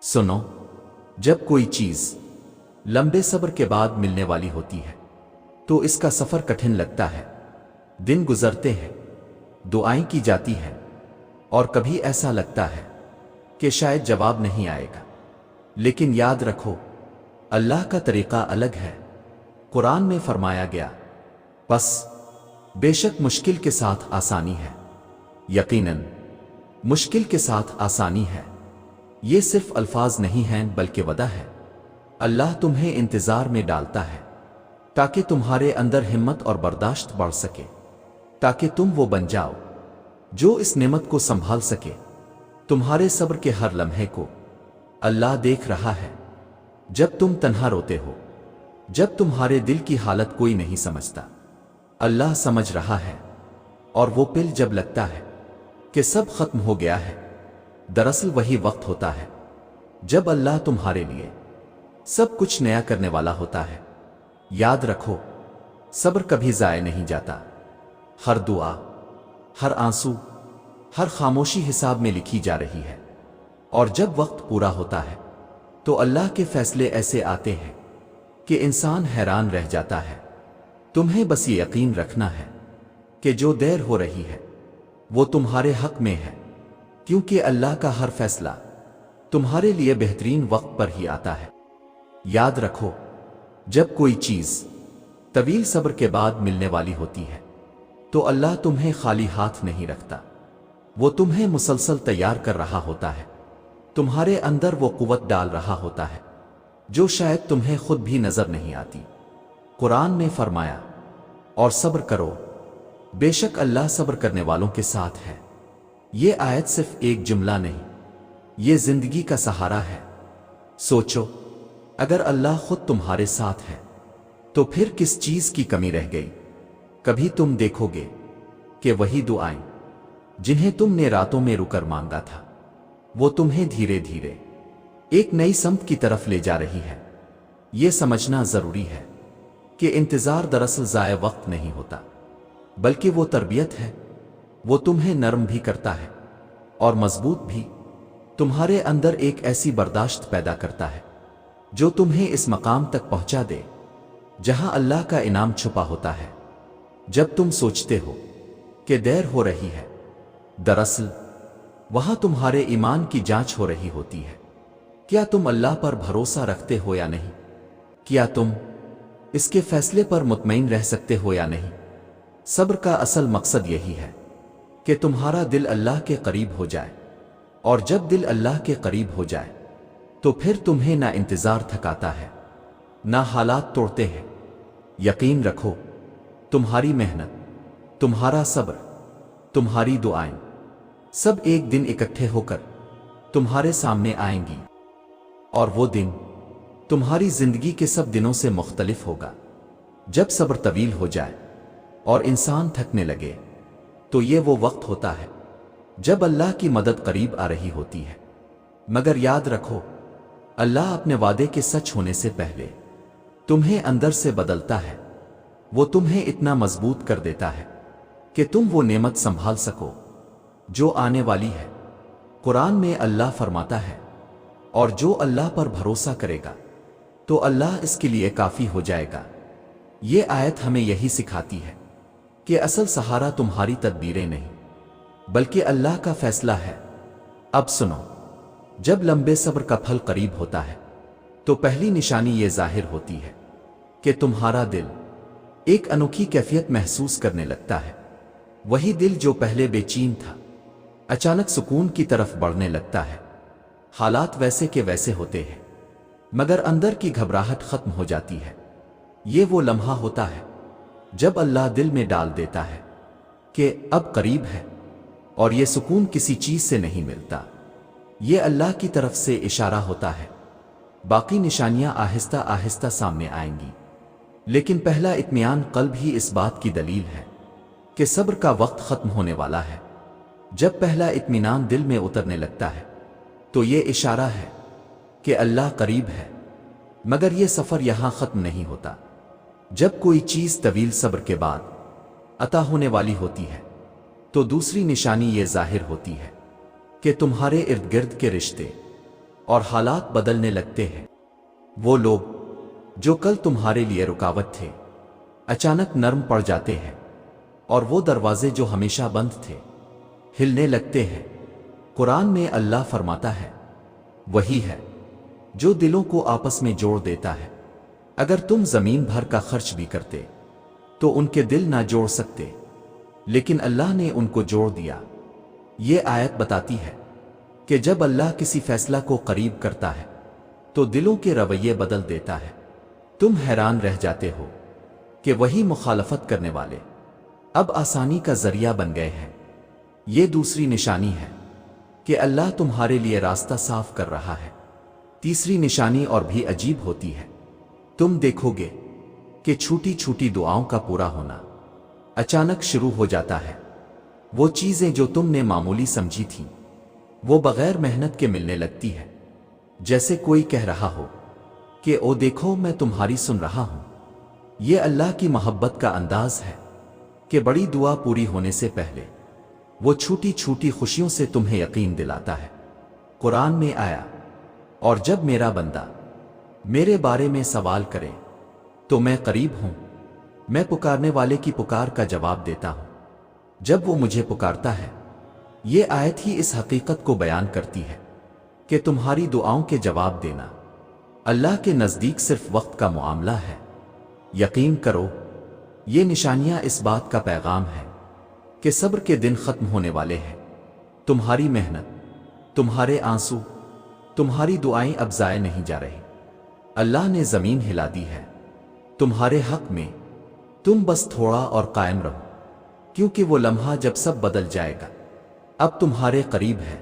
सुनो, जब कोई चीज लंबे सब्र के बाद मिलने वाली होती है तो इसका सफर कठिन लगता है। दिन गुजरते हैं, दुआएं की जाती है और कभी ऐसा लगता है कि शायद जवाब नहीं आएगा। लेकिन याद रखो, अल्लाह का तरीका अलग है। कुरान में फरमाया गया, बस बेशक मुश्किल के साथ आसानी है। यकीनन मुश्किल के साथ आसानी है। ये सिर्फ अल्फाज नहीं हैं बल्कि वदा है। अल्लाह तुम्हें इंतजार में डालता है ताकि तुम्हारे अंदर हिम्मत और बर्दाश्त बढ़ सके, ताकि तुम वो बन जाओ जो इस नेमत को संभाल सके। तुम्हारे सब्र के हर लम्हे को अल्लाह देख रहा है। जब तुम तन्हा रोते हो, जब तुम्हारे दिल की हालत कोई नहीं समझता, अल्लाह समझ रहा है। और वो पिल जब लगता है कि सब खत्म हो गया है, दरअसल वही वक्त होता है जब अल्लाह तुम्हारे लिए सब कुछ नया करने वाला होता है। याद रखो, सब्र कभी जाया नहीं जाता। हर दुआ, हर आंसू, हर खामोशी हिसाब में लिखी जा रही है। और जब वक्त पूरा होता है तो अल्लाह के फैसले ऐसे आते हैं कि इंसान हैरान रह जाता है। तुम्हें बस ये यकीन रखना है कि जो देर हो रही है वो तुम्हारे हक में है, क्योंकि अल्लाह का हर फैसला तुम्हारे लिए बेहतरीन वक्त पर ही आता है। याद रखो, जब कोई चीज तवील सब्र के बाद मिलने वाली होती है तो अल्लाह तुम्हें खाली हाथ नहीं रखता। वो तुम्हें मुसलसल तैयार कर रहा होता है। तुम्हारे अंदर वो कुव्वत डाल रहा होता है जो शायद तुम्हें खुद भी नजर नहीं आती। कुरान में फरमाया, और सब्र करो, बेशक अल्लाह सब्र करने वालों के साथ है। ये आयत सिर्फ एक जुमला नहीं, ये जिंदगी का सहारा है। सोचो, अगर अल्लाह खुद तुम्हारे साथ है तो फिर किस चीज की कमी रह गई। कभी तुम देखोगे कि वही दुआएं जिन्हें तुमने रातों में रुकर मांगा था, वो तुम्हें धीरे धीरे एक नई समत की तरफ ले जा रही है। ये समझना जरूरी है कि इंतजार दरअसल ज़ाय वक्त नहीं होता, बल्कि वो तरबियत है। वो तुम्हें नरम भी करता है और मजबूत भी। तुम्हारे अंदर एक ऐसी बर्दाश्त पैदा करता है जो तुम्हें इस मकाम तक पहुंचा दे जहां अल्लाह का इनाम छुपा होता है। जब तुम सोचते हो कि देर हो रही है, दरअसल वहां तुम्हारे ईमान की जांच हो रही होती है। क्या तुम अल्लाह पर भरोसा रखते हो या नहीं? क्या तुम इसके फैसले पर मुतमईन रह सकते हो या नहीं? सब्र का असल मकसद यही है कि तुम्हारा दिल अल्लाह के करीब हो जाए। और जब दिल अल्लाह के करीब हो जाए तो फिर तुम्हें ना इंतजार थकाता है, ना हालात तोड़ते हैं। यकीन रखो, तुम्हारी मेहनत, तुम्हारा सब्र, तुम्हारी दुआएं सब एक दिन इकट्ठे होकर तुम्हारे सामने आएंगी। और वो दिन तुम्हारी जिंदगी के सब दिनों से मुख्तलिफ होगा। जब सब्र तवील हो जाए और इंसान थकने लगे तो ये वो वक्त होता है जब अल्लाह की मदद करीब आ रही होती है। मगर याद रखो, अल्लाह अपने वादे के सच होने से पहले तुम्हें अंदर से बदलता है। वो तुम्हें इतना मजबूत कर देता है कि तुम वो नेमत संभाल सको जो आने वाली है। कुरान में अल्लाह फरमाता है, और जो अल्लाह पर भरोसा करेगा तो अल्लाह इसके लिए काफी हो जाएगा। ये आयत हमें यही सिखाती है कि असल सहारा तुम्हारी तदबीरें नहीं बल्कि अल्लाह का फैसला है। अब सुनो, जब लंबे सब्र का फल करीब होता है तो पहली निशानी ये जाहिर होती है कि तुम्हारा दिल एक अनोखी कैफियत महसूस करने लगता है। वही दिल जो पहले बेचैन था अचानक सुकून की तरफ बढ़ने लगता है। हालात वैसे के वैसे होते हैं मगर अंदर की घबराहट खत्म हो जाती है। ये वो लम्हा होता है जब अल्लाह दिल में डाल देता है कि अब करीब है। और ये सुकून किसी चीज से नहीं मिलता, ये अल्लाह की तरफ से इशारा होता है। बाकी निशानियां आहिस्ता आहिस्ता सामने आएंगी, लेकिन पहला इत्मीनान कल्ब ही इस बात की दलील है कि सब्र का वक्त खत्म होने वाला है। जब पहला इत्मीनान दिल में उतरने लगता है तो ये इशारा है कि अल्लाह करीब है। मगर ये सफर यहां खत्म नहीं होता। जब कोई चीज तवील सब्र के बाद अता होने वाली होती है तो दूसरी निशानी ये जाहिर होती है कि तुम्हारे इर्द गिर्द के रिश्ते اور حالات بدلنے لگتے ہیں۔ وہ لوگ جو کل تمہارے لیے رکاوٹ تھے اچانک نرم پڑ جاتے ہیں، اور وہ دروازے جو ہمیشہ بند تھے ہلنے لگتے ہیں۔ قرآن میں اللہ فرماتا ہے، وہی ہے جو دلوں کو آپس میں جوڑ دیتا ہے۔ اگر تم زمین بھر کا خرچ بھی کرتے تو ان کے دل نہ جوڑ سکتے، لیکن اللہ نے ان کو جوڑ دیا۔ یہ آیت بتاتی ہے کہ جب اللہ کسی فیصلہ کو قریب کرتا ہے تو دلوں کے رویے بدل دیتا ہے۔ تم حیران رہ جاتے ہو کہ وہی مخالفت کرنے والے اب آسانی کا ذریعہ بن گئے ہیں۔ یہ دوسری نشانی ہے کہ اللہ تمہارے لیے راستہ صاف کر رہا ہے۔ تیسری نشانی اور بھی عجیب ہوتی ہے۔ تم دیکھو گے کہ چھوٹی چھوٹی دعاؤں کا پورا ہونا اچانک شروع ہو جاتا ہے۔ وہ چیزیں جو تم نے معمولی سمجھی تھیں وہ بغیر محنت کے ملنے لگتی ہے، جیسے کوئی کہہ رہا ہو کہ او دیکھو میں تمہاری سن رہا ہوں۔ یہ اللہ کی محبت کا انداز ہے کہ بڑی دعا پوری ہونے سے پہلے وہ چھوٹی چھوٹی خوشیوں سے تمہیں یقین دلاتا ہے۔ قرآن میں آیا، اور جب میرا بندہ میرے بارے میں سوال کرے تو میں قریب ہوں، میں پکارنے والے کی پکار کا جواب دیتا ہوں جب وہ مجھے پکارتا ہے۔ یہ آیت ہی اس حقیقت کو بیان کرتی ہے کہ تمہاری دعاؤں کے جواب دینا اللہ کے نزدیک صرف وقت کا معاملہ ہے۔ یقین کرو، یہ نشانیاں اس بات کا پیغام ہے کہ صبر کے دن ختم ہونے والے ہیں۔ تمہاری محنت، تمہارے آنسو، تمہاری دعائیں اب ضائع نہیں جا رہی۔ اللہ نے زمین ہلا دی ہے تمہارے حق میں، تم بس تھوڑا اور قائم رہو، کیونکہ وہ لمحہ جب سب بدل جائے گا اب تمہارے قریب ہے۔